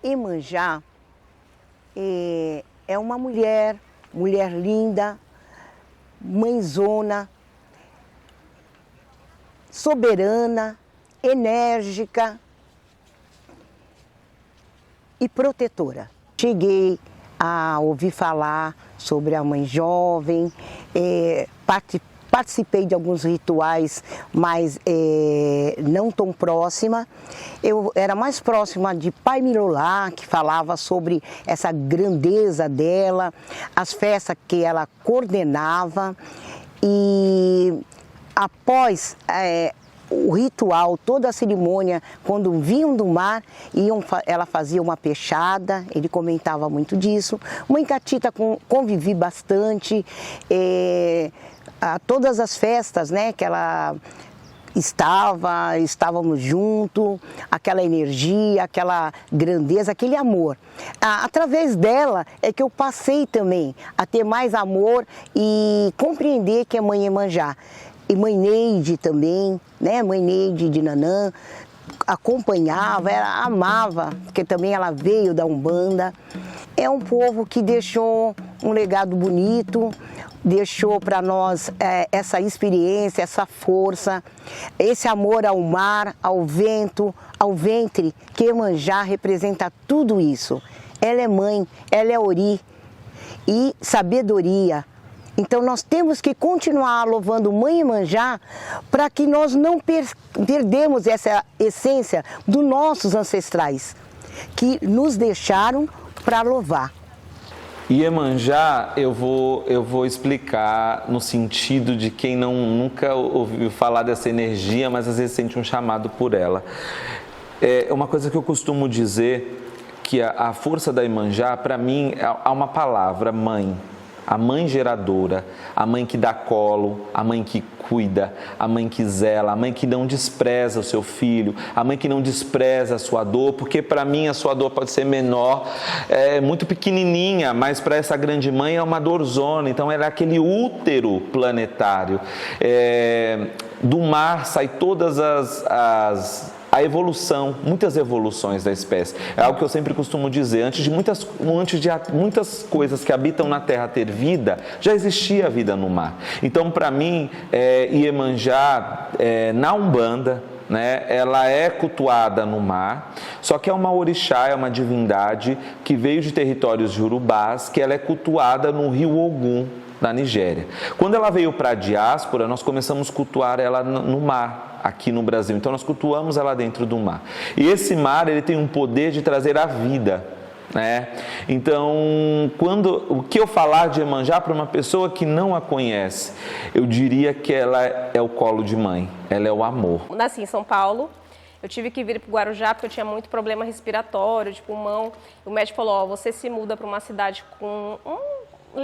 Iemanjá é uma mulher linda, mãezona, soberana, enérgica e protetora. Cheguei a ouvir falar sobre a mãe jovem, participei de alguns rituais, mas não tão próxima. Eu era mais próxima de Pai Milolá, que falava sobre essa grandeza dela, as festas que ela coordenava. E após o ritual, toda a cerimônia, quando vinham do mar, ela fazia uma peixada, ele comentava muito disso. Mãe Catita convivi bastante, a todas as festas, né, que ela estávamos juntos, aquela energia, aquela grandeza, aquele amor. Através dela é que eu passei também a ter mais amor e compreender que é Mãe Iemanjá. E Mãe Neide também, né? Mãe Neide de Nanã, acompanhava, ela amava, porque também ela veio da Umbanda. É um povo que deixou um legado bonito, deixou para nós essa experiência, essa força, esse amor ao mar, ao vento, ao ventre, que Iemanjá representa tudo isso. Ela é mãe, ela é ori e sabedoria. Então nós temos que continuar louvando Mãe Iemanjá para que nós não perdemos essa essência dos nossos ancestrais, que nos deixaram para louvar. Iemanjá, eu vou explicar no sentido de quem nunca ouviu falar dessa energia, mas às vezes sente um chamado por ela. É uma coisa que eu costumo dizer, que a força da Iemanjá, para mim, há uma palavra, mãe. A mãe geradora, a mãe que dá colo, a mãe que cuida, a mãe que zela, a mãe que não despreza o seu filho, a mãe que não despreza a sua dor, porque para mim a sua dor pode ser menor, muito pequenininha, mas para essa grande mãe é uma dorzona, então ela é aquele útero planetário. Do mar sai todas a evolução, muitas evoluções da espécie. É algo que eu sempre costumo dizer, antes de muitas coisas que habitam na Terra ter vida, já existia vida no mar. Então, para mim, Iemanjá, na Umbanda, né, ela é cultuada no mar, só que é uma orixá, é uma divindade que veio de territórios jurubás, que ela é cultuada no rio Ogum, na Nigéria. Quando ela veio para a diáspora, nós começamos a cultuar ela no mar, aqui no Brasil. Então nós cultuamos ela dentro do mar. E esse mar, ele tem um poder de trazer a vida, né? Então, o que eu falar de Iemanjá para uma pessoa que não a conhece, eu diria que ela é o colo de mãe, ela é o amor. Nasci em São Paulo. Eu tive que vir para o Guarujá porque eu tinha muito problema respiratório, de pulmão. O médico falou, você se muda para uma cidade com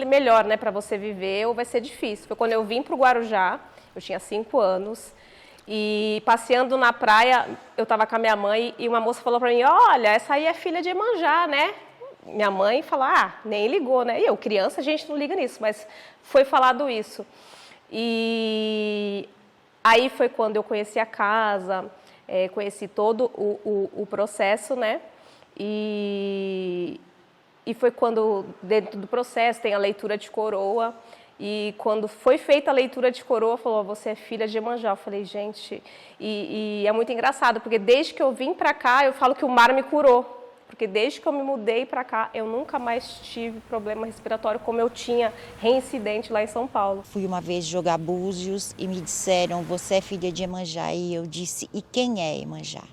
melhor, né, para você viver, ou vai ser difícil. Foi quando eu vim para o Guarujá, eu tinha 5 anos, e passeando na praia, eu estava com a minha mãe e uma moça falou para mim, olha, essa aí é filha de Iemanjá, né? Minha mãe falou, nem ligou, né? E eu, criança, a gente não liga nisso, mas foi falado isso. E aí foi quando eu conheci a casa, conheci todo o processo, né? E foi quando, dentro do processo, tem a leitura de coroa. E quando foi feita a leitura de coroa, falou, você é filha de Iemanjá. Eu falei, gente, e é muito engraçado, porque desde que eu vim para cá, eu falo que o mar me curou. Porque desde que eu me mudei para cá, eu nunca mais tive problema respiratório como eu tinha reincidente lá em São Paulo. Fui uma vez jogar búzios e me disseram, você é filha de Iemanjá. E eu disse, e quem é Iemanjá?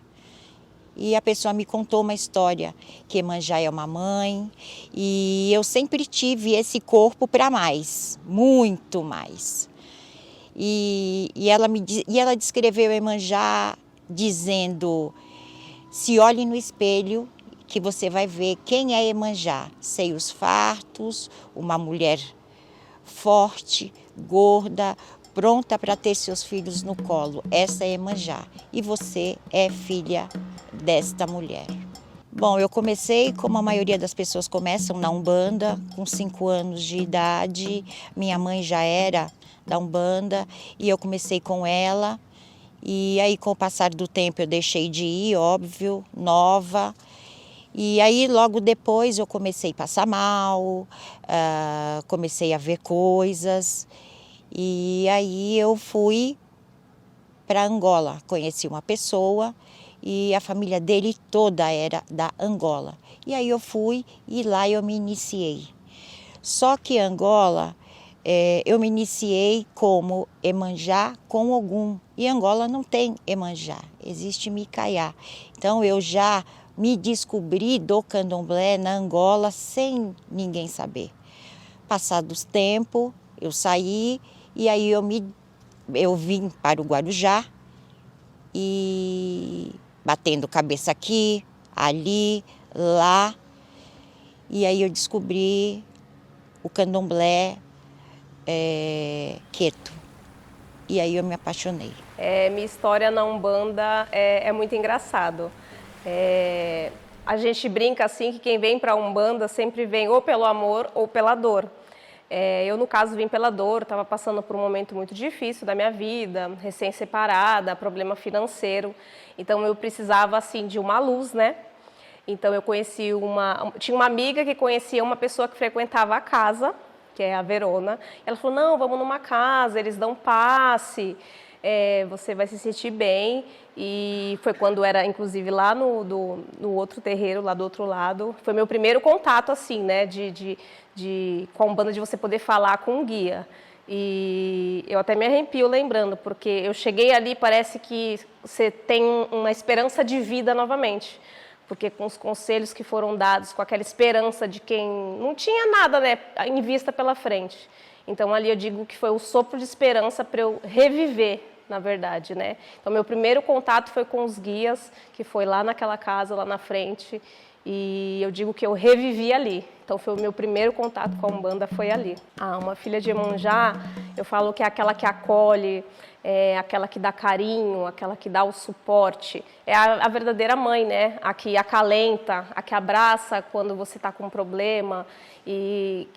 e a pessoa me contou uma história, que Iemanjá é uma mãe, e eu sempre tive esse corpo para mais, muito mais. E ela descreveu Iemanjá dizendo, se olhe no espelho que você vai ver quem é Iemanjá. Seios fartos, uma mulher forte, gorda, pronta para ter seus filhos no colo. Essa é Iemanjá. E você é filha desta mulher. Bom, eu comecei como a maioria das pessoas começam na Umbanda, com 5 anos de idade. Minha mãe já era da Umbanda e eu comecei com ela. E aí, com o passar do tempo, eu deixei de ir, óbvio, nova. E aí, logo depois, eu comecei a passar mal, comecei a ver coisas. E aí, eu fui para Angola, conheci uma pessoa e a família dele toda era da Angola. E aí, eu fui e lá eu me iniciei. Só que Angola, eu me iniciei como Iemanjá com Ogum. E Angola não tem Iemanjá, existe Micaiá. Então, eu já me descobri do candomblé na Angola sem ninguém saber. Passados tempo, eu saí e aí eu vim para o Guarujá e batendo cabeça aqui, ali, lá. E aí eu descobri o candomblé Queto. E aí eu me apaixonei. Minha história na Umbanda é muito engraçado. A gente brinca assim que quem vem para a Umbanda sempre vem ou pelo amor ou pela dor. Eu, no caso, vim pela dor, estava passando por um momento muito difícil da minha vida, recém-separada, problema financeiro. Então, eu precisava, assim, de uma luz, né? Então, eu tinha uma amiga que conhecia uma pessoa que frequentava a casa, que é a Verona. Ela falou, não, vamos numa casa, eles dão passe, você vai se sentir bem. E foi quando era, inclusive, lá no outro terreiro, lá do outro lado. Foi meu primeiro contato, assim, né, com a Umbanda, de você poder falar com um guia. E eu até me arrepio lembrando, porque eu cheguei ali, parece que você tem uma esperança de vida novamente. Porque com os conselhos que foram dados, com aquela esperança de quem não tinha nada, né, em vista pela frente. Então, ali eu digo que foi o sopro de esperança para eu reviver, na verdade, né? Então, meu primeiro contato foi com os guias, que foi lá naquela casa, lá na frente, e eu digo que eu revivi ali. Então, foi o meu primeiro contato com a Umbanda, foi ali. Uma filha de Iemanjá, eu falo que é aquela que acolhe, aquela que dá carinho, aquela que dá o suporte. É a verdadeira mãe, né? A que acalenta, a que abraça quando você está com um problema e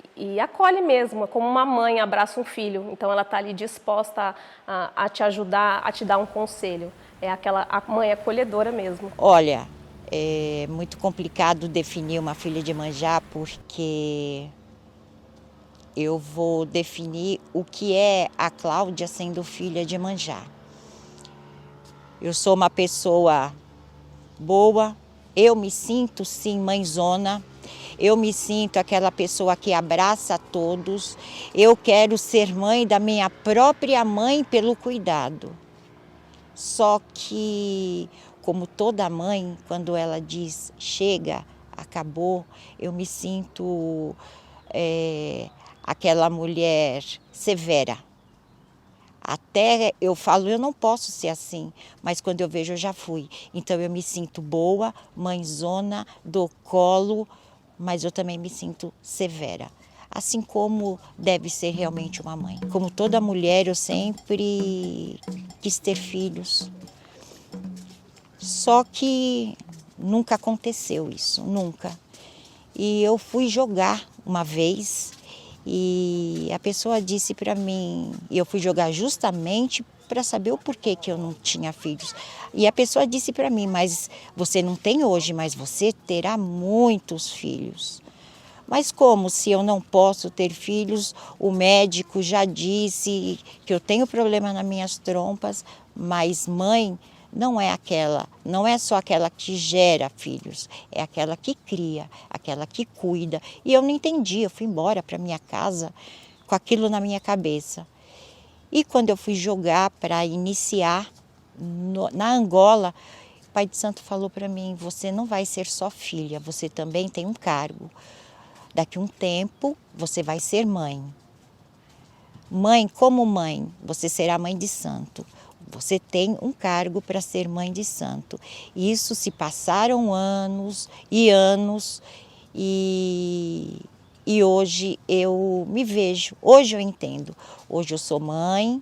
acolhe mesmo, como uma mãe abraça um filho. Então, ela está ali disposta a te ajudar, a te dar um conselho. É a mãe acolhedora mesmo. Olha, é muito complicado definir uma filha de Iemanjá, porque eu vou definir o que é a Cláudia sendo filha de Iemanjá. Eu sou uma pessoa boa, eu me sinto sim mãezona, eu me sinto aquela pessoa que abraça a todos, eu quero ser mãe da minha própria mãe pelo cuidado. Só que, como toda mãe, quando ela diz chega, acabou, eu me sinto aquela mulher severa. Até eu falo, eu não posso ser assim, mas quando eu vejo eu já fui. Então eu me sinto boa, mãezona, dou colo, mas eu também me sinto severa. Assim como deve ser realmente uma mãe. Como toda mulher, eu sempre quis ter filhos. Só que nunca aconteceu isso, nunca. E eu fui jogar uma vez e a pessoa disse para mim, e eu fui jogar justamente para saber o porquê que eu não tinha filhos. E a pessoa disse para mim, mas você não tem hoje, mas você terá muitos filhos. Mas como se eu não posso ter filhos, o médico já disse que eu tenho problema nas minhas trompas, mas mãe não é só aquela que gera filhos, é aquela que cria, aquela que cuida. E eu não entendi, eu fui embora para minha casa com aquilo na minha cabeça. E quando eu fui jogar para iniciar na Angola, pai de santo falou para mim, você não vai ser só filha, você também tem um cargo. Daqui a um tempo, você vai ser mãe. Mãe, como mãe, você será mãe de santo. Você tem um cargo para ser mãe de santo. Isso se passaram anos e anos e hoje eu me vejo, hoje eu entendo. Hoje eu sou mãe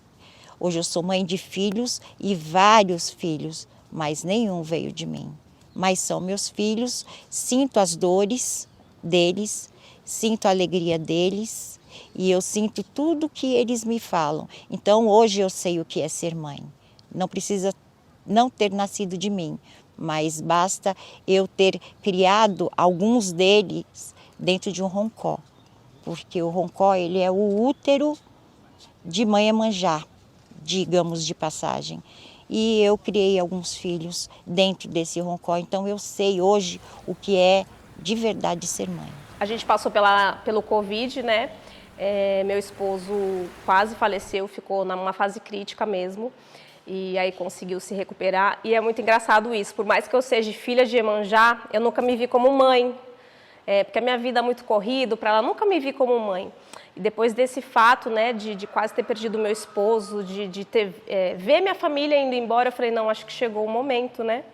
de filhos e vários filhos, mas nenhum veio de mim. Mas são meus filhos, sinto as dores deles, sinto a alegria deles e eu sinto tudo que eles me falam. Então hoje eu sei o que é ser mãe. Não precisa não ter nascido de mim, mas basta eu ter criado alguns deles dentro de um roncó, porque o roncó ele é o útero de mãe Iemanjá, digamos de passagem. E eu criei alguns filhos dentro desse roncó, então eu sei hoje o que é de verdade ser mãe. A gente passou pelo Covid, né? Meu esposo quase faleceu, ficou numa fase crítica mesmo. E aí conseguiu se recuperar. E é muito engraçado isso. Por mais que eu seja filha de Iemanjá, eu nunca me vi como mãe. Porque a minha vida é muito corrida, para ela nunca me vi como mãe. E depois desse fato, né, de quase ter perdido meu esposo, de ver minha família indo embora, eu falei, não, acho que chegou o momento, né?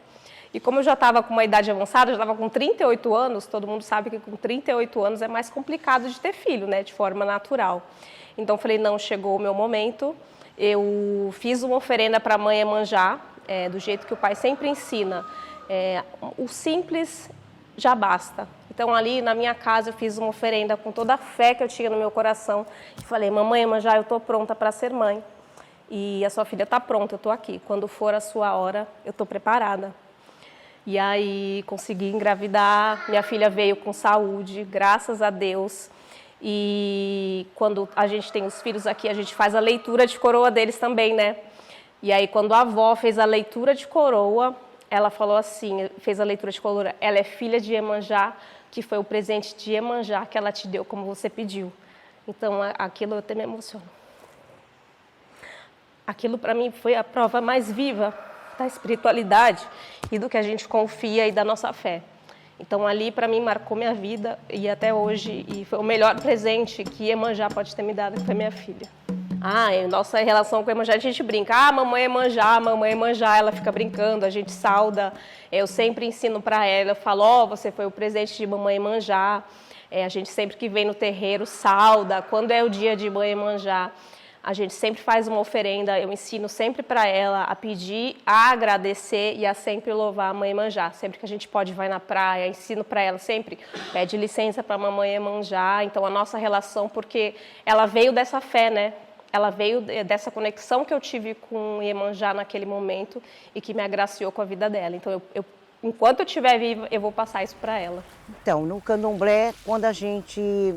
E como eu já estava com uma idade avançada, eu já estava com 38 anos, todo mundo sabe que com 38 anos é mais complicado de ter filho, né, de forma natural. Então eu falei, não, chegou o meu momento. Eu fiz uma oferenda para a mãe Iemanjá, do jeito que o pai sempre ensina. O simples já basta. Então ali na minha casa eu fiz uma oferenda com toda a fé que eu tinha no meu coração. E falei, mamãe Iemanjá, eu estou pronta para ser mãe. E a sua filha está pronta, eu estou aqui. Quando for a sua hora, eu estou preparada. E aí consegui engravidar, minha filha veio com saúde, graças a Deus. E quando a gente tem os filhos aqui, a gente faz a leitura de coroa deles também, né? E aí quando a avó fez a leitura de coroa, ela falou assim, fez a leitura de coroa, ela é filha de Iemanjá, que foi o presente de Iemanjá que ela te deu, como você pediu. Então aquilo eu até me emociono. Aquilo para mim foi a prova mais viva da espiritualidade e do que a gente confia e da nossa fé. Então ali para mim marcou minha vida e até hoje, e foi o melhor presente que Iemanjá pode ter me dado, que foi minha filha. Nossa relação com Iemanjá, a gente brinca, mamãe Iemanjá, ela fica brincando, a gente sauda. Eu sempre ensino para ela, eu falo, você foi o presente de mamãe Iemanjá. A gente sempre que vem no terreiro sauda, quando é o dia de mãe Iemanjá, a gente sempre faz uma oferenda, eu ensino sempre para ela a pedir, a agradecer e a sempre louvar a mãe Iemanjá. Sempre que a gente pode, vai na praia, ensino para ela sempre, pede licença para a mamãe Iemanjá. Então a nossa relação, porque ela veio dessa fé, né? Ela veio dessa conexão que eu tive com Iemanjá naquele momento e que me agraciou com a vida dela. Então enquanto eu estiver viva, eu vou passar isso para ela. Então, no candomblé, quando a gente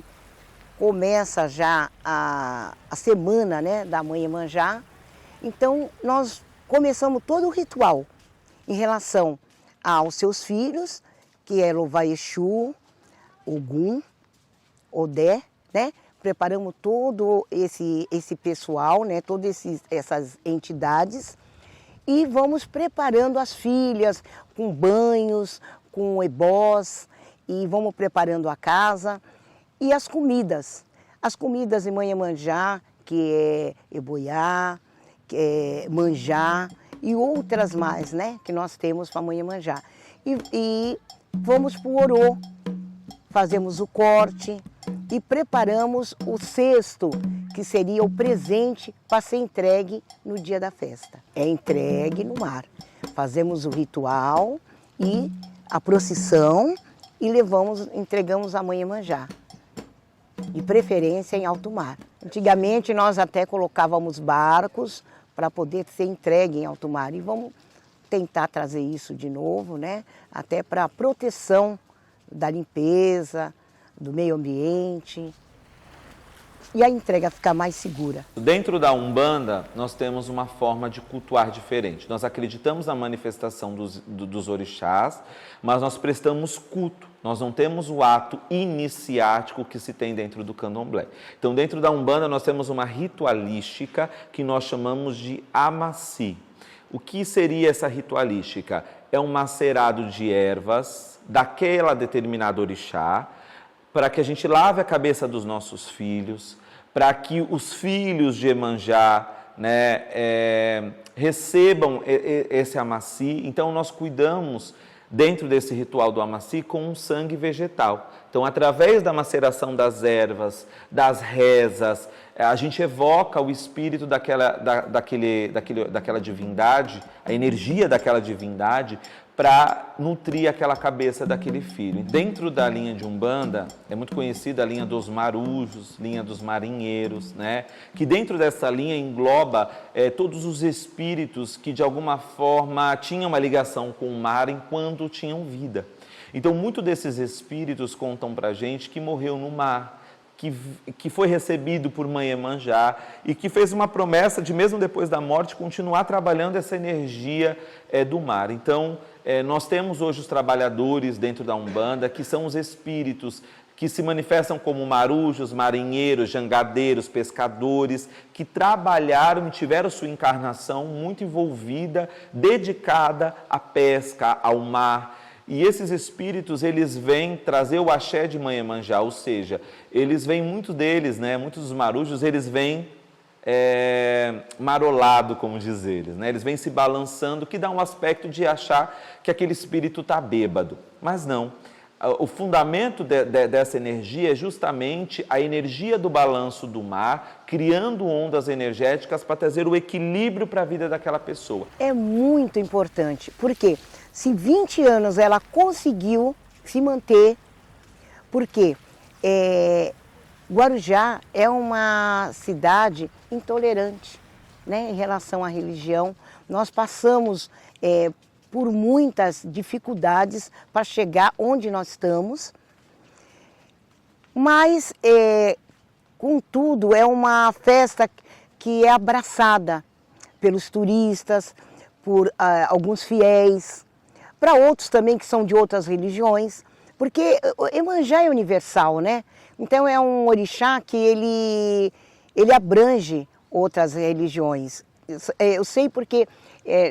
começa já a semana, né, da mãe Iemanjá, então nós começamos todo o ritual em relação aos seus filhos, que é louvar Exu, Ogum, Odé, né? Preparamos todo esse pessoal, né, todas essas entidades e vamos preparando as filhas com banhos, com ebós e vamos preparando a casa. E as comidas de mãe Iemanjá, que é eboiá, que é manjá e outras mais, né, que nós temos para mãe Iemanjá. E vamos para o orô, fazemos o corte e preparamos o cesto, que seria o presente para ser entregue no dia da festa. É entregue no mar. Fazemos o ritual e a procissão e entregamos a mãe Iemanjá. De preferência em alto mar. Antigamente nós até colocávamos barcos para poder ser entregue em alto mar e vamos tentar trazer isso de novo, né? Até para a proteção da limpeza, do meio ambiente e a entrega ficar mais segura. Dentro da Umbanda, nós temos uma forma de cultuar diferente. Nós acreditamos na manifestação dos orixás, mas nós prestamos culto. Nós não temos o ato iniciático que se tem dentro do candomblé. Então, dentro da Umbanda, nós temos uma ritualística que nós chamamos de amaci. O que seria essa ritualística? É um macerado de ervas daquela determinada orixá, para que a gente lave a cabeça dos nossos filhos, para que os filhos de Iemanjá, né, recebam esse amaci. Então, nós cuidamos, dentro desse ritual do amaci, com um sangue vegetal. Então, através da maceração das ervas, das rezas, a gente evoca o espírito daquela divindade, a energia daquela divindade, para nutrir aquela cabeça daquele filho. Dentro da linha de Umbanda, é muito conhecida a linha dos marujos, linha dos marinheiros, né? Que dentro dessa linha engloba todos os espíritos que, de alguma forma, tinham uma ligação com o mar enquanto tinham vida. Então, muitos desses espíritos contam para a gente que morreu no mar, que foi recebido por Mãe Iemanjá e que fez uma promessa de, mesmo depois da morte, continuar trabalhando essa energia do mar. Então, nós temos hoje os trabalhadores dentro da Umbanda, que são os espíritos que se manifestam como marujos, marinheiros, jangadeiros, pescadores, que trabalharam e tiveram sua encarnação muito envolvida, dedicada à pesca, ao mar. E esses espíritos, eles vêm trazer o axé de Mãe Iemanjá, ou seja, eles vêm, muitos deles, né, muitos dos marujos, eles vêm marolado, como diz eles, né? Eles vêm se balançando, que dá um aspecto de achar que aquele espírito está bêbado. Mas não. O fundamento dessa energia é justamente a energia do balanço do mar, criando ondas energéticas para trazer o equilíbrio para a vida daquela pessoa. É muito importante, porque se 20 anos ela conseguiu se manter, porque Guarujá é uma cidade intolerante, né, em relação à religião. Nós passamos por muitas dificuldades para chegar onde nós estamos, mas, contudo, é uma festa que é abraçada pelos turistas, por alguns fiéis, para outros também que são de outras religiões, porque Iemanjá é universal, né? Então é um orixá que ele abrange outras religiões. Eu sei porque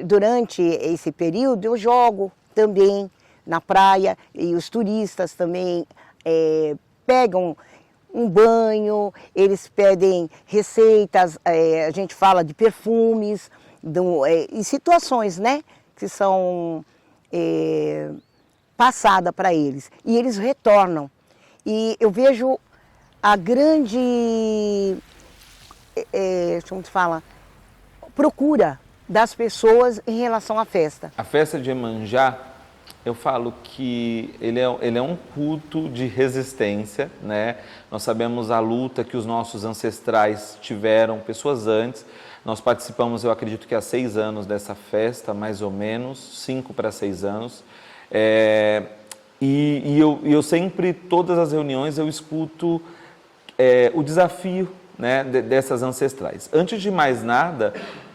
durante esse período eu jogo também na praia e os turistas também pegam um banho, eles pedem receitas, a gente fala de perfumes, e situações, né, que são passadas para eles. E eles retornam. E eu vejo a grande, como se fala, procura das pessoas em relação à festa. A festa de Iemanjá, eu falo que ele é um culto de resistência, né? Nós sabemos a luta que os nossos ancestrais tiveram, pessoas antes. Nós participamos, eu acredito que há 6 anos dessa festa, mais ou menos, 5 para 6 anos. E eu sempre, todas as reuniões, eu escuto o desafio, né, dessas ancestrais. Antes de mais nada,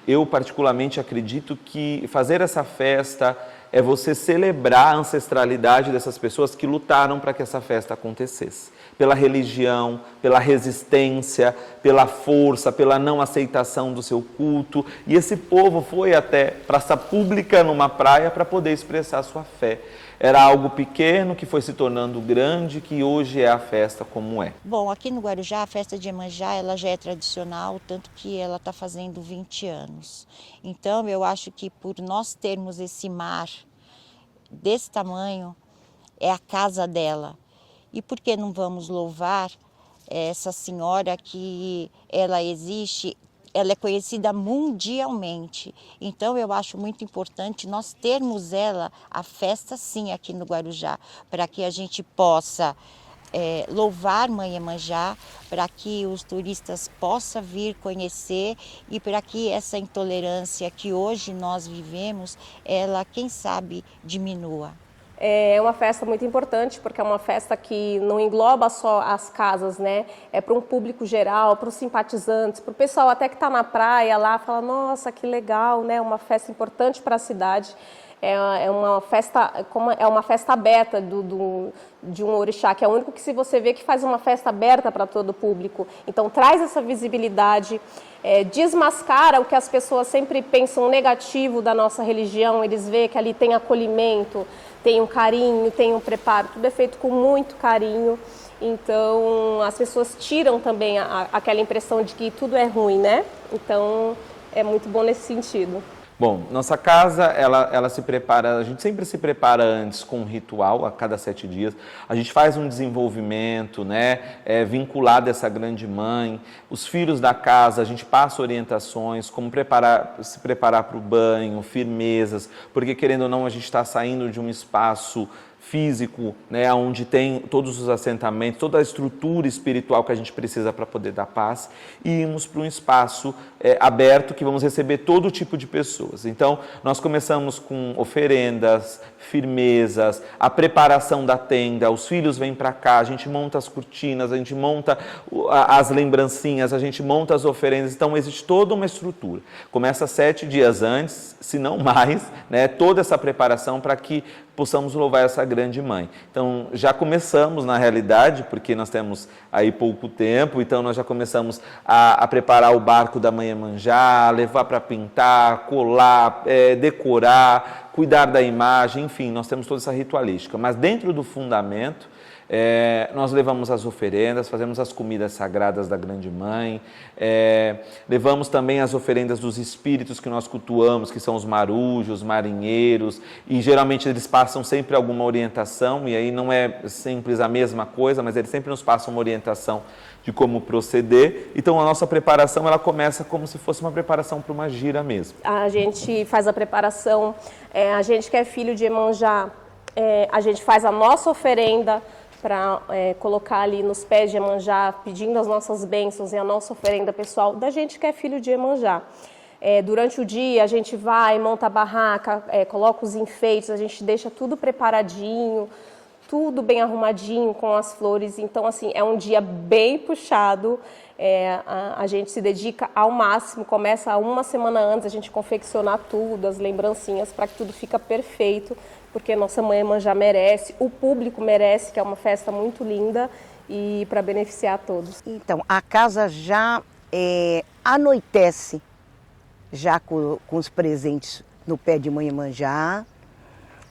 eu particularmente acredito que fazer essa festa é você celebrar a ancestralidade dessas pessoas que lutaram para que essa festa acontecesse. Pela religião, pela resistência, pela força, pela não aceitação do seu culto. E esse povo foi até praça pública numa praia para poder expressar sua fé. Era algo pequeno que foi se tornando grande, que hoje é a festa como é. Bom, aqui no Guarujá, a festa de Iemanjá, ela já é tradicional, tanto que ela está fazendo 20 anos. Então, eu acho que por nós termos esse mar desse tamanho, é a casa dela. E por que não vamos louvar essa senhora que ela existe? Ela é conhecida mundialmente, então eu acho muito importante nós termos a festa sim aqui no Guarujá, para que a gente possa louvar Mãe Iemanjá, para que os turistas possam vir conhecer e para que essa intolerância que hoje nós vivemos, ela, quem sabe, diminua. É uma festa muito importante, porque é uma festa que não engloba só as casas, né? É para um público geral, para os simpatizantes, para o pessoal até que está na praia lá, fala, nossa, que legal, né? Uma festa importante para a cidade. é uma festa, é uma festa aberta de um orixá, que é o único que, se você vê, que faz uma festa aberta para todo o público. Então traz essa visibilidade, desmascara o que as pessoas sempre pensam negativo da nossa religião. Eles veem que ali tem acolhimento, tem um carinho, tem um preparo, tudo é feito com muito carinho. Então as pessoas tiram também aquela impressão de que tudo é ruim, né? Então é muito bom nesse sentido. Bom, nossa casa, ela se prepara, a gente sempre se prepara antes com um ritual, a cada 7 dias. A gente faz um desenvolvimento, né, vinculado a essa grande mãe. Os filhos da casa, a gente passa orientações, como se preparar para o banho, firmezas, porque querendo ou não, a gente está saindo de um espaço físico, né, onde tem todos os assentamentos, toda a estrutura espiritual que a gente precisa para poder dar paz, e irmos para um espaço aberto que vamos receber todo tipo de pessoas. Então, nós começamos com oferendas, firmezas, a preparação da tenda, os filhos vêm para cá, a gente monta as cortinas, a gente monta as lembrancinhas, a gente monta as oferendas, então existe toda uma estrutura. Começa 7 dias antes, se não mais, né, toda essa preparação para que possamos louvar essa grande mãe. Então, já começamos, na realidade, porque nós temos aí pouco tempo, então nós já começamos a preparar o barco da mãe Iemanjá, levar para pintar, colar, decorar, cuidar da imagem, enfim, nós temos toda essa ritualística. Mas dentro do fundamento, nós levamos as oferendas, fazemos as comidas sagradas da grande mãe, levamos também as oferendas dos espíritos que nós cultuamos, que são os marujos, marinheiros, e geralmente eles passam sempre alguma orientação, e aí não é simples a mesma coisa, mas eles sempre nos passam uma orientação de como proceder. Então a nossa preparação, ela começa como se fosse uma preparação para uma gira mesmo. A gente faz a preparação, a gente que é filho de Iemanjá, a gente faz a nossa oferenda para colocar ali nos pés de Iemanjá, pedindo as nossas bênçãos e a nossa oferenda pessoal da gente que é filho de Iemanjá. Durante o dia a gente vai, monta a barraca, coloca os enfeites, a gente deixa tudo preparadinho, tudo bem arrumadinho com as flores. Então, assim, é um dia bem puxado, a gente se dedica ao máximo, começa 1 semana antes a gente confeccionar tudo, as lembrancinhas, para que tudo fica perfeito, porque nossa mãe Iemanjá merece, o público merece, que é uma festa muito linda e para beneficiar a todos. Então, a casa já anoitece, já com os presentes no pé de mãe Iemanjá.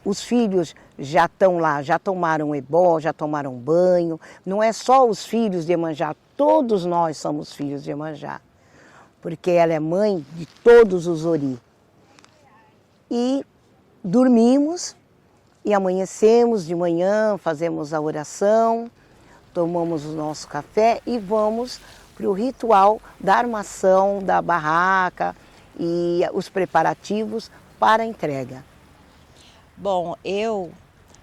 Os filhos já estão lá, já tomaram ebó, já tomaram banho. Não é só os filhos de Iemanjá, todos nós somos filhos de Iemanjá, porque ela é mãe de todos os ori. E dormimos e amanhecemos de manhã, fazemos a oração, tomamos o nosso café e vamos para o ritual da armação da barraca e os preparativos para a entrega. Bom,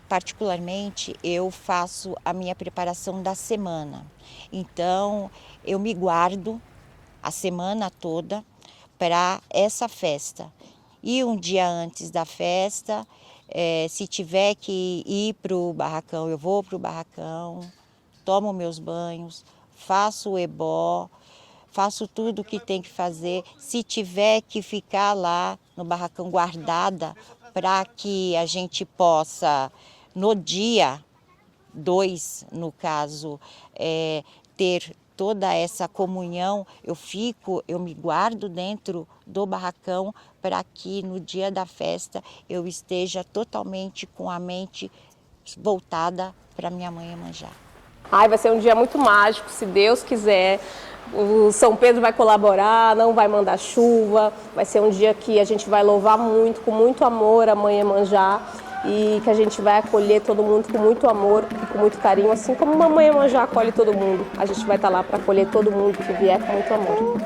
particularmente, eu faço a minha preparação da semana. Então, eu me guardo a semana toda para essa festa. E um dia antes da festa, se tiver que ir para o barracão, eu vou para o barracão, tomo meus banhos, faço o ebó, faço tudo o que tem que fazer. Se tiver que ficar lá no barracão guardada, para que a gente possa, no dia 2, no caso, ter toda essa comunhão, eu me guardo dentro do barracão para que no dia da festa eu esteja totalmente com a mente voltada para minha mãe Iemanjá. Vai ser um dia muito mágico, se Deus quiser. O São Pedro vai colaborar, não vai mandar chuva. Vai ser um dia que a gente vai louvar muito, com muito amor a mãe Iemanjá, e que a gente vai acolher todo mundo com muito amor e com muito carinho, assim como a mãe Iemanjá acolhe todo mundo. A gente vai estar lá para acolher todo mundo que vier com muito amor.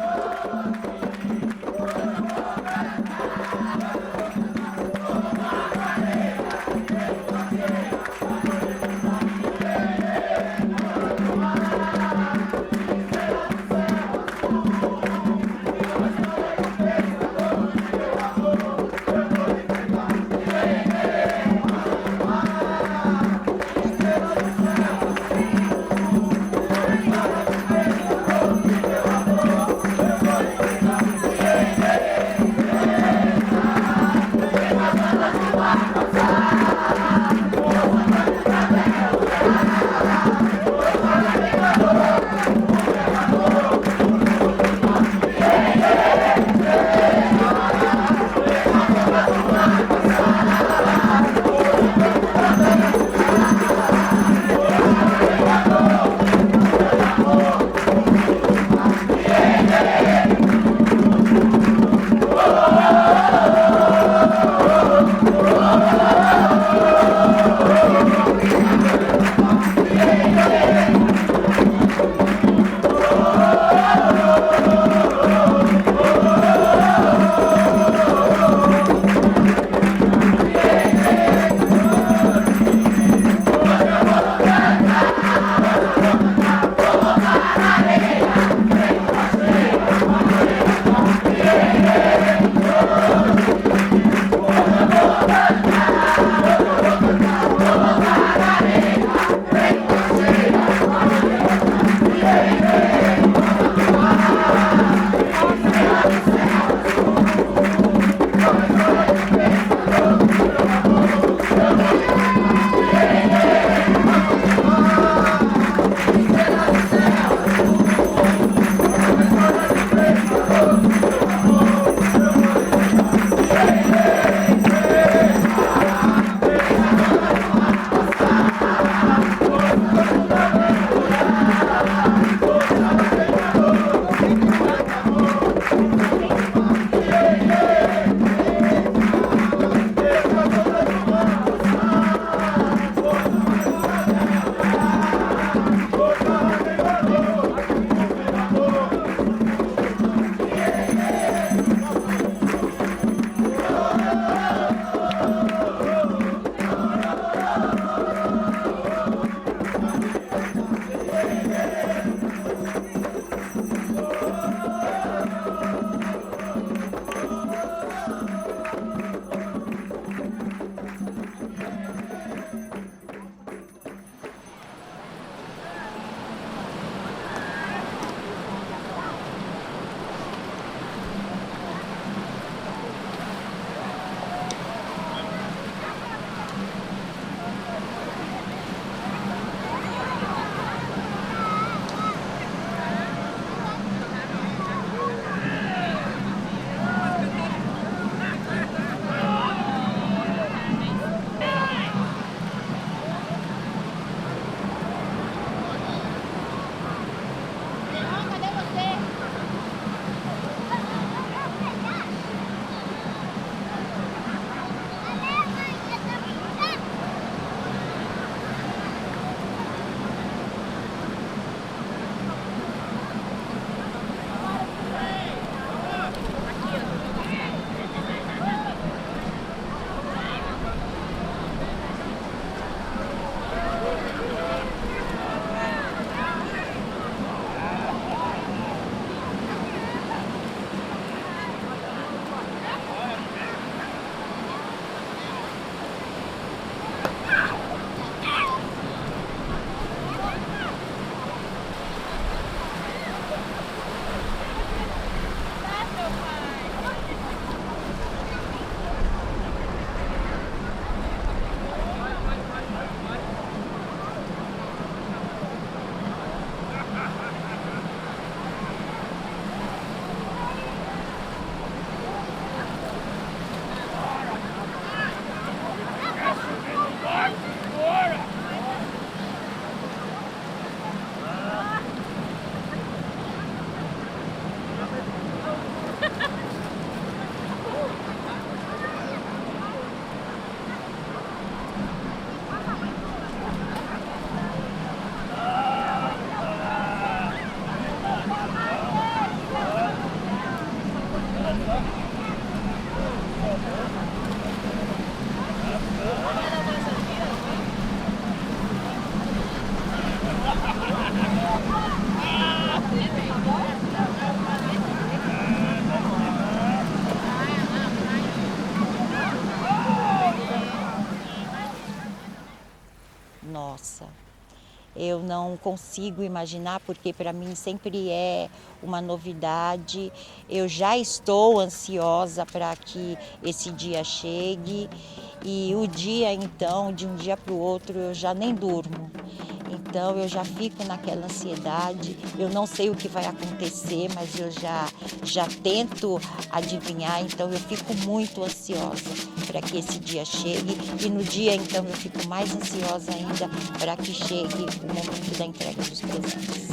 Eu não consigo imaginar, porque para mim sempre é uma novidade. Eu já estou ansiosa para que esse dia chegue e o dia então, de um dia para o outro, eu já nem durmo. Então eu já fico naquela ansiedade, eu não sei o que vai acontecer, mas eu já tento adivinhar, então eu fico muito ansiosa para que esse dia chegue e no dia então eu fico mais ansiosa ainda para que chegue o momento da entrega dos presentes.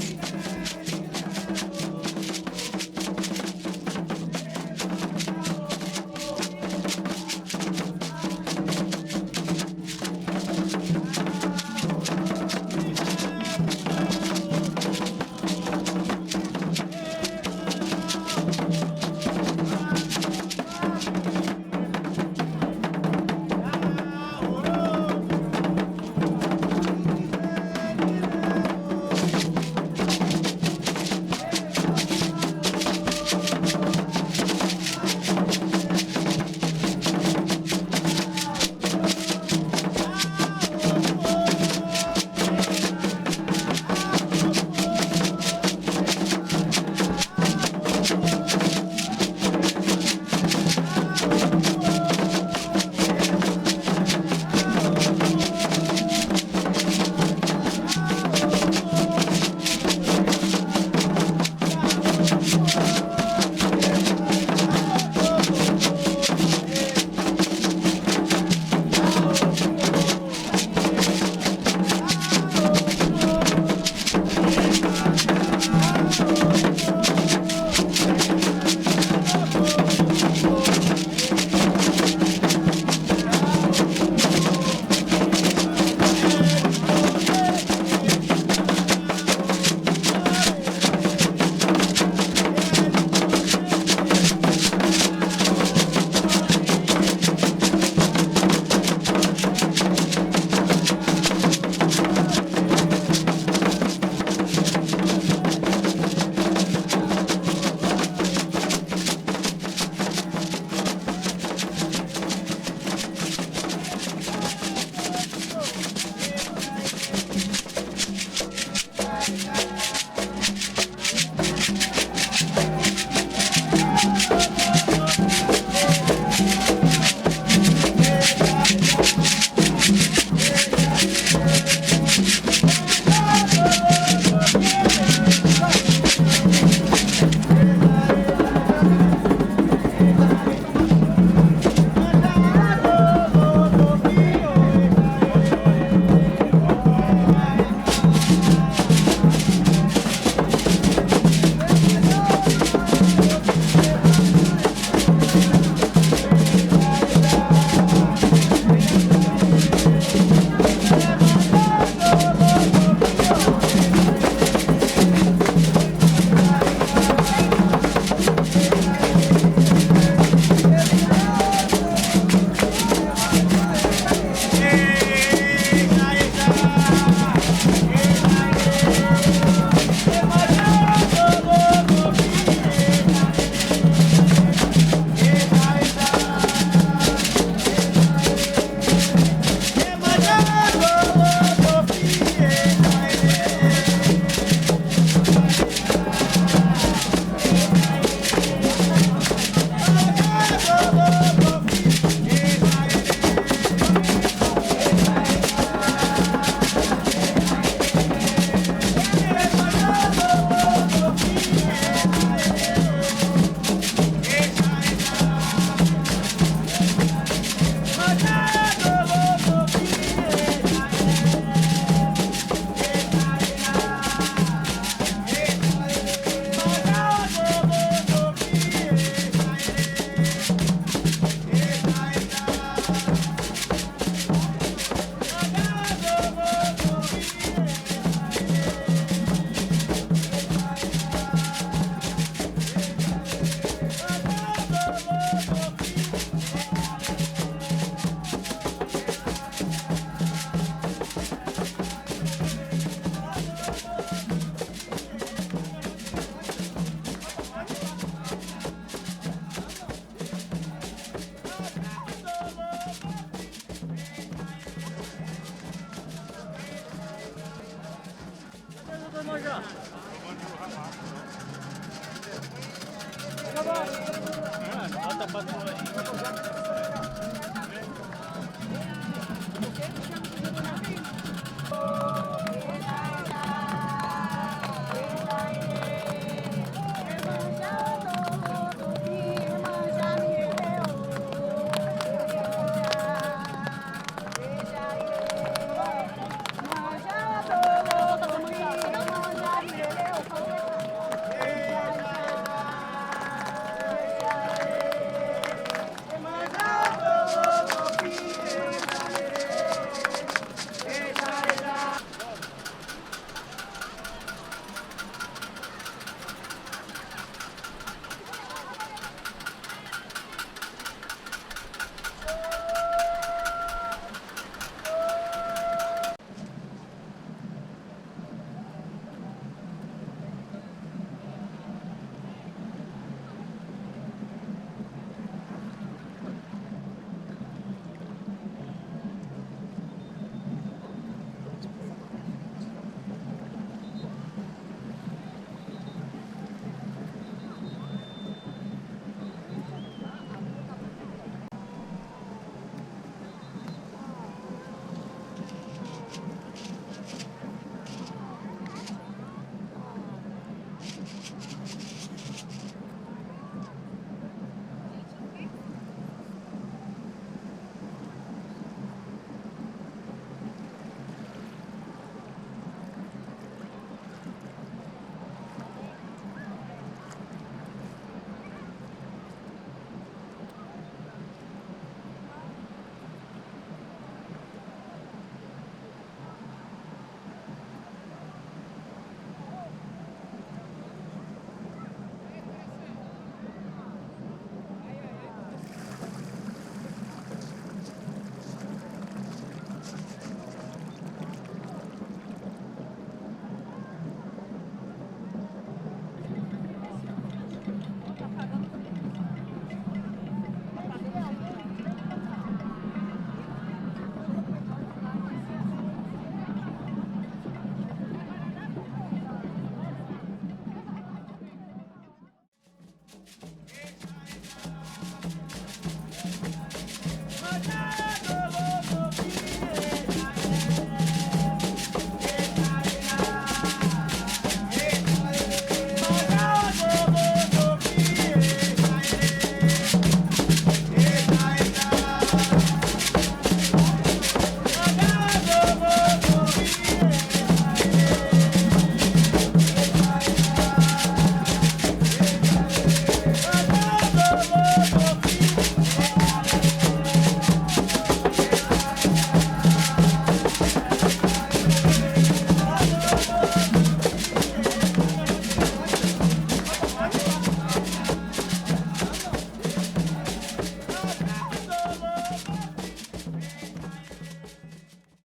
Bota pra fora aí.